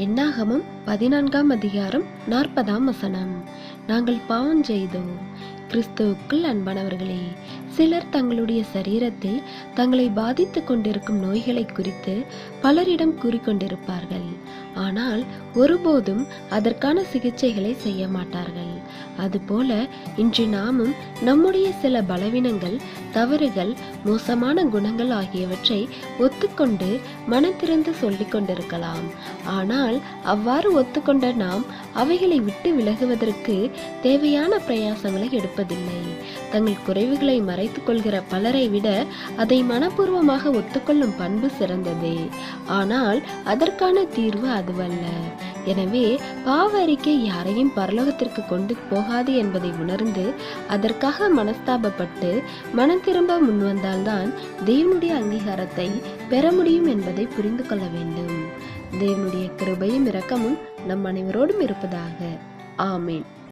என்னாகமம் 14ஆம் அதிகாரம் 40ஆம் வசனம். நாங்கள் பாவம் செய்தோம். கிறிஸ்துவுக்குள் அன்பானவர்களே, சிலர் தங்களுடைய சரீரத்தில் தங்களை பாதித்து கொண்டிருக்கும் நோய்களை குறித்து பலரிடம் கூறிக்கொண்டிருப்பார்கள். ஆனால் ஒருபோதும் அதற்கான சிகிச்சைகளை செய்ய மாட்டார்கள். அதுபோல இன்று நாமும் நம்முடைய சில பலவீனங்கள், தவறுகள், மோசமான குணங்கள் ஆகியவற்றை ஒத்துக்கொண்டு மனத்திறந்து சொல்லிக் கொண்டிருக்கலாம். ஆனால் அவ்வாறு ஒத்துக்கொண்ட நாம் அவைகளை விட்டு விலகுவதற்கு தேவையான பிரயாசங்களை எடுப்பதில்லை. தங்கள் குறைவுகளை மறைத்துக் கொள்கிற பலரை விட அதை மனப்பூர்வமாக ஒத்துக்கொள்ளும் பண்பு சிறந்ததே. ஆனால் அதற்கான தீர்வு அதுவல்ல. எனவே பாவ அறிக்கை யாரையும் பரலோகத்திற்கு கொண்டு போகாது என்பதை உணர்ந்து அதற்காக மனஸ்தாபப்பட்டு மனம் திரும்ப முன்வந்தால்தான் தேவனுடைய அங்கீகாரத்தை பெற முடியும் என்பதை புரிந்து கொள்ள வேண்டும். தேவனுடைய கிருபையும் இரக்கமும் நம் அனைவரோடும் இருப்பதாக. ஆமேன்.